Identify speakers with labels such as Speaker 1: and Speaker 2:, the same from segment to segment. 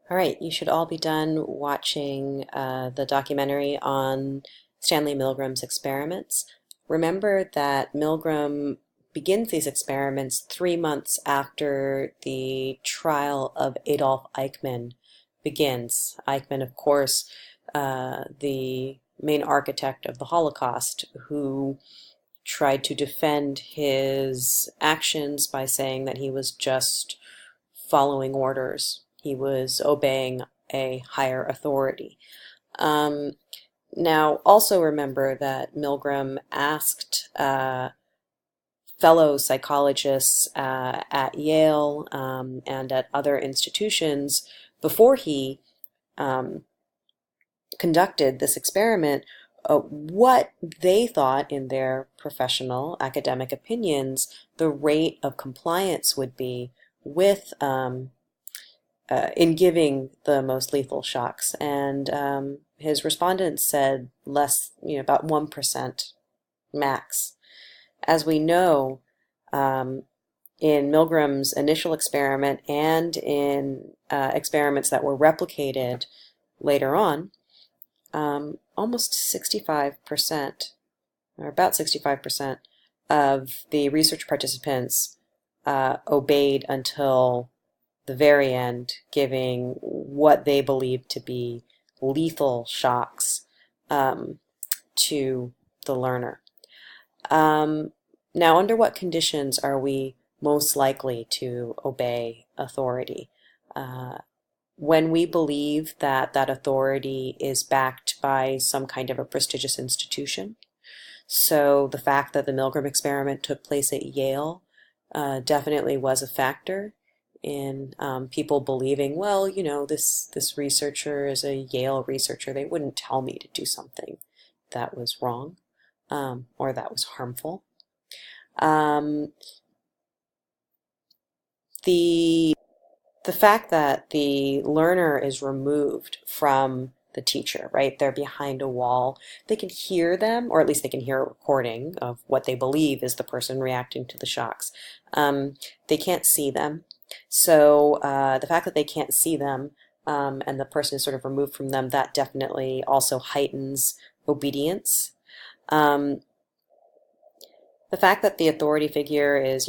Speaker 1: All right, you should all be done watching the documentary on Stanley Milgram's experiments. Remember that Milgram begins these experiments 3 months after the trial of Adolf Eichmann begins. Eichmann, of course, the main architect of the Holocaust, who tried to defend his actions by saying that he was just following orders. He was obeying a higher authority. Um, Now, also remember that Milgram asked fellow psychologists at Yale and at other institutions before he um, conducted this experiment what they thought, in their professional academic opinions, the rate of compliance would be with in giving the most lethal shocks. And his respondents said less, about 1% max. As we know, um, in Milgram's initial experiment and in experiments that were replicated later on, almost 65%, or about 65% of the research participants obeyed until the very end, giving what they believed to be lethal shocks to the learner. Now, under what conditions are we most likely to obey authority? When we believe that that authority is backed by some kind of a prestigious institution. So the fact that the Milgram experiment took place at Yale definitely was a factor in people believing, well, this researcher is a Yale researcher. They wouldn't tell me to do something that was wrong or that was harmful. The fact that the learner is removed from the teacher, right? They're behind a wall. They can hear them, or at least they can hear a recording of what they believe is the person reacting to the shocks. They can't see them. So the fact that they can't see them and the person is sort of removed from them, that definitely also heightens obedience. Um, the fact that the authority figure is,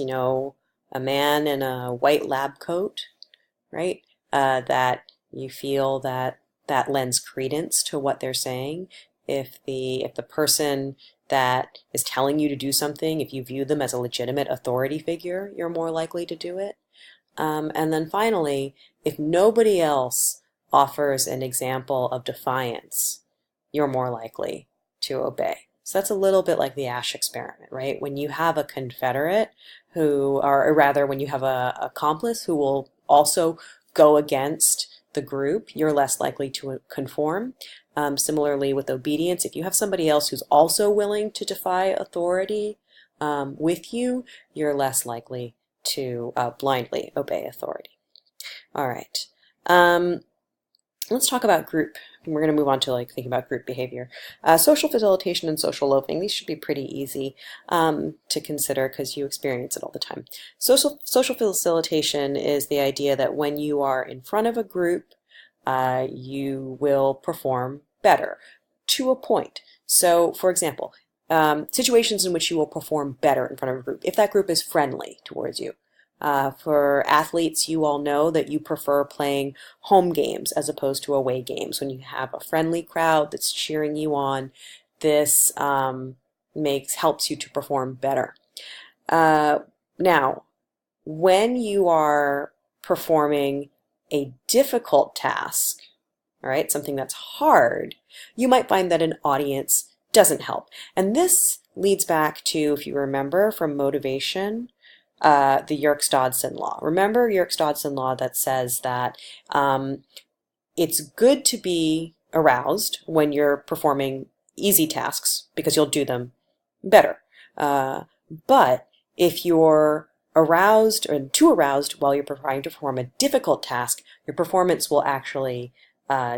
Speaker 1: a man in a white lab coat, right? That you feel that that lends credence to what they're saying. If the person that is telling you to do something, if you view them as a legitimate authority figure, you're more likely to do it. And then finally, if nobody else offers an example of defiance, you're more likely to obey. So that's a little bit like the Asch experiment, right? When you have a Confederate or rather, when you have a accomplice who will also go against the group, you're less likely to conform. Similarly with obedience, if you have somebody else who's also willing to defy authority with you, you're less likely to blindly obey authority. All right. Let's talk about group. We're going to move on to thinking about group behavior. Social facilitation and social loafing. These should be pretty easy to consider because you experience it all the time. Social facilitation is the idea that when you are in front of a group, you will perform better to a point. So, for example, situations in which you will perform better in front of a group, if that group is friendly towards you. For athletes, you all know that you prefer playing home games as opposed to away games. When you have a friendly crowd that's cheering you on, this helps you to perform better. Now, when you are performing a difficult task, all right, something that's hard, you might find that an audience doesn't help. And this leads back to, if you remember from motivation, the Yerkes-Dodson law. Remember Yerkes-Dodson law that says that it's good to be aroused when you're performing easy tasks because you'll do them better. But if you're aroused or too aroused while you're trying to perform a difficult task, your performance will actually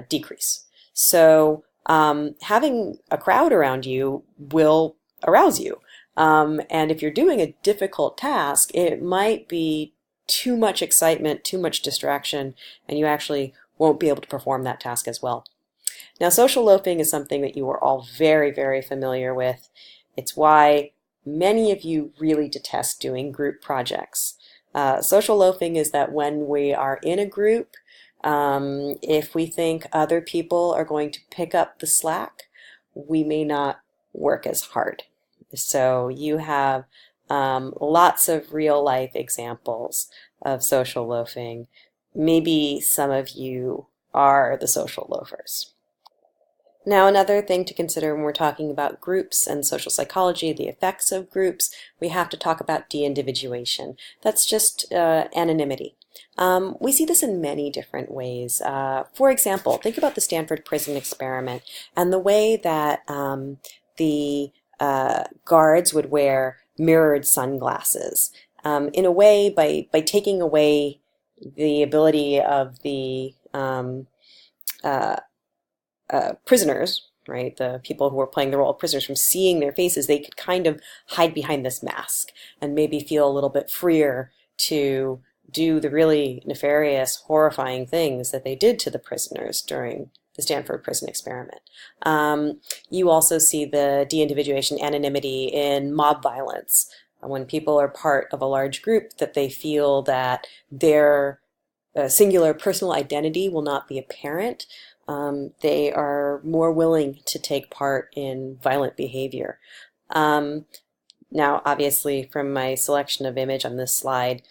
Speaker 1: decrease. So having a crowd around you will arouse you. And if you're doing a difficult task, it might be too much excitement, too much distraction, and you actually won't be able to perform that task as well. Now, social loafing is something that you are all very, very familiar with. It's why many of you really detest doing group projects. Social loafing is that when we are in a group, if we think other people are going to pick up the slack, we may not work as hard. So you have lots of real life examples of social loafing. Maybe some of you are the social loafers. Now, another thing to consider when we're talking about groups and social psychology, the effects of groups, we have to talk about de-individuation. That's just anonymity. We see this in many different ways. For example, think about the Stanford Prison Experiment and the way that the guards would wear mirrored sunglasses. In a way, by taking away the ability of the prisoners, right, the people who were playing the role of prisoners, from seeing their faces, they could kind of hide behind this mask and maybe feel a little bit freer to do the really nefarious, horrifying things that they did to the prisoners during the Stanford Prison Experiment. You also see the de-individuation anonymity in mob violence. When people are part of a large group, that they feel that their singular personal identity will not be apparent. They are more willing to take part in violent behavior. Now, obviously, from my selection of image on this slide,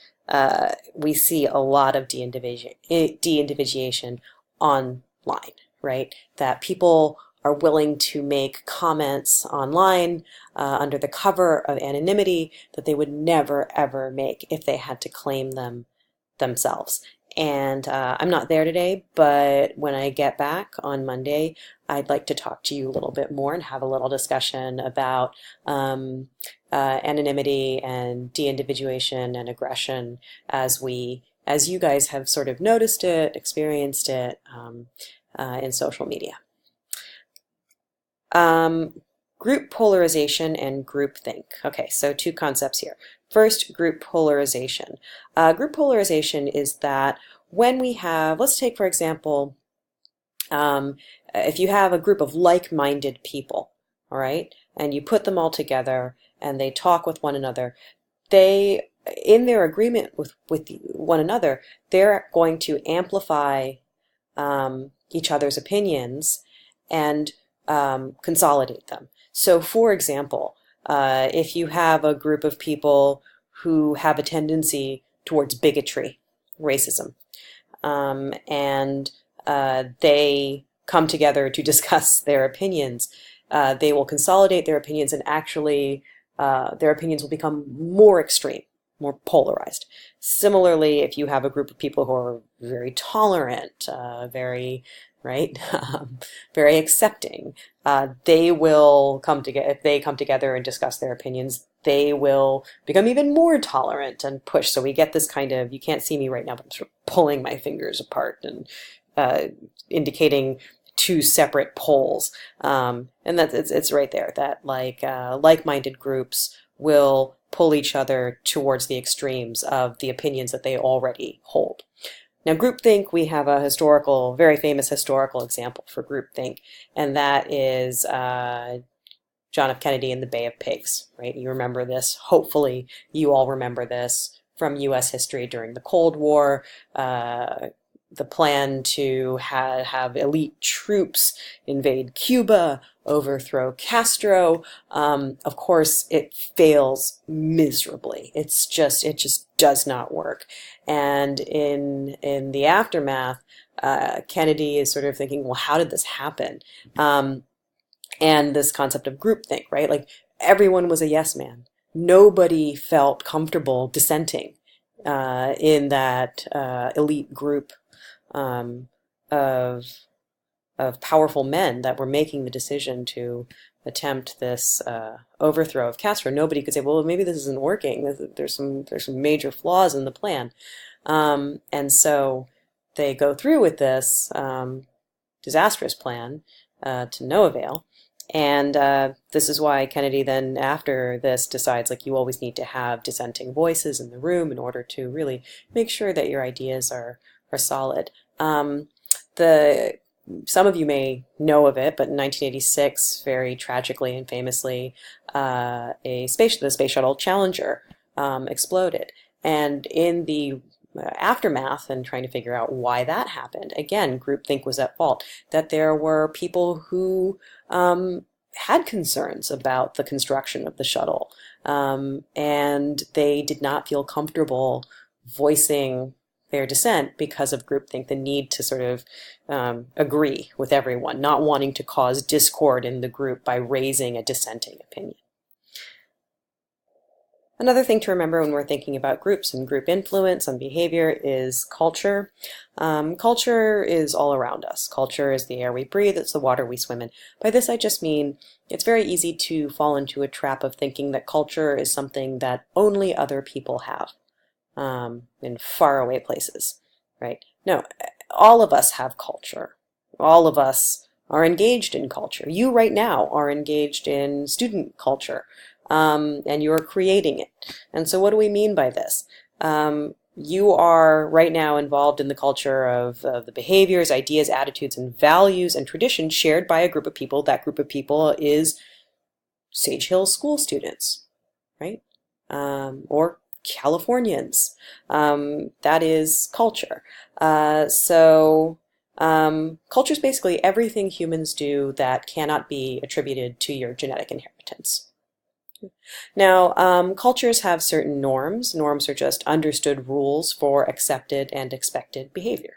Speaker 1: we see a lot of de-individuation online, right? That people are willing to make comments online under the cover of anonymity that they would never, ever make if they had to claim them themselves. And I'm not there today, but when I get back on Monday, I'd like to talk to you a little bit more and have a little discussion about anonymity and de-individuation and aggression as you guys have sort of noticed it, experienced it in social media. Group polarization and groupthink. Okay, so two concepts here. First, group polarization. Group polarization is that when we have, let's take for example, if you have a group of like-minded people, all right, and you put them all together and they talk with one another, they, in their agreement with one another, they're going to amplify each other's opinions and consolidate them. So, for example, if you have a group of people who have a tendency towards bigotry, racism, and they come together to discuss their opinions, they will consolidate their opinions, and actually their opinions will become more extreme, more polarized. Similarly, if you have a group of people who are very tolerant, very right, very accepting, they will come together. If they come together and discuss their opinions, they will become even more tolerant and push. So we get this kind of, you can't see me right now, but I'm sort of pulling my fingers apart and indicating two separate poles. And that's it's right there that like-minded groups will pull each other towards the extremes of the opinions that they already hold. Now, groupthink, we have a very famous historical example for groupthink, and that is John F. Kennedy and the Bay of Pigs, right? You remember this. Hopefully, you all remember this from U.S. history during the Cold War. The plan to have elite troops invade Cuba, overthrow Castro. Of course, it fails miserably. It just does not work. And in the aftermath, Kennedy is sort of thinking, well, how did this happen? And this concept of groupthink, right? Like everyone was a yes man. Nobody felt comfortable dissenting in that elite group of powerful men that were making the decision to attempt this overthrow of Castro. Nobody could say, well, maybe this isn't working. There's some major flaws in the plan. And so they go through with this disastrous plan to no avail. And this is why Kennedy then, after this, decides like you always need to have dissenting voices in the room in order to really make sure that your ideas are solid. the some of you may know of it, but in 1986, very tragically and famously, the Space Shuttle Challenger exploded. And in the aftermath and trying to figure out why that happened, again, groupthink was at fault. That there were people who had concerns about the construction of the shuttle, and they did not feel comfortable voicing their dissent because of groupthink, the need to sort of agree with everyone, not wanting to cause discord in the group by raising a dissenting opinion. Another thing to remember when we're thinking about groups and group influence on behavior is culture. Culture is all around us. Culture is the air we breathe, it's the water we swim in. By this I just mean it's very easy to fall into a trap of thinking that culture is something that only other people have. In faraway places, right? No, all of us have culture. All of us are engaged in culture. You right now are engaged in student culture, and you're creating it. And so what do we mean by this? You are right now involved in the culture of the behaviors, ideas, attitudes, and values and traditions shared by a group of people. That group of people is Sage Hill school students, right? Or Californians. That is culture. Culture is basically everything humans do that cannot be attributed to your genetic inheritance. Now, cultures have certain norms. Norms are just understood rules for accepted and expected behavior.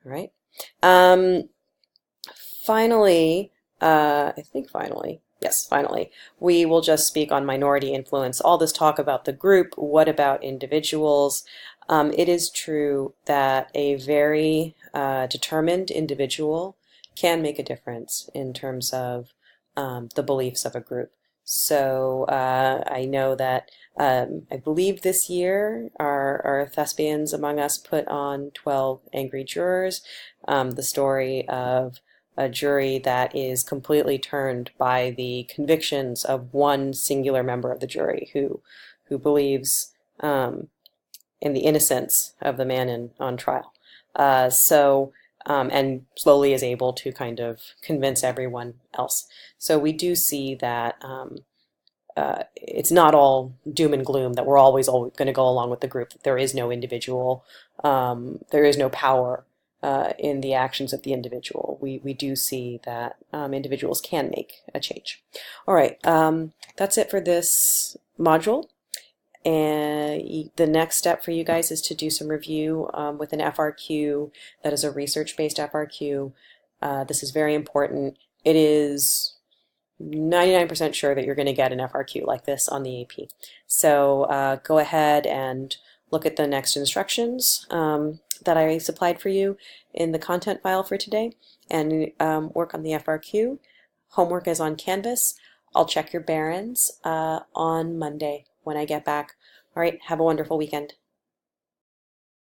Speaker 1: All right. Finally, finally, we will just speak on minority influence. All this talk about the group, what about individuals? It is true that a very determined individual can make a difference in terms of the beliefs of a group. So I know that I believe this year our thespians among us put on 12 Angry Jurors, the story of a jury that is completely turned by the convictions of one singular member of the jury who believes in the innocence of the man on trial. And slowly is able to kind of convince everyone else. So we do see that it's not all doom and gloom, that we're always going to go along with the group, that there is no individual, there is no power in the actions of the individual. We do see that individuals can make a change. All right, that's it for this module. And the next step for you guys is to do some review with an FRQ that is a research-based FRQ. This is very important. It is 99% sure that you're going to get an FRQ like this on the AP. So go ahead and look at the next instructions that I supplied for you in the content file for today and work on the FRQ. Homework is on Canvas. I'll check your Barron's on Monday when I get back. All right, have a wonderful weekend.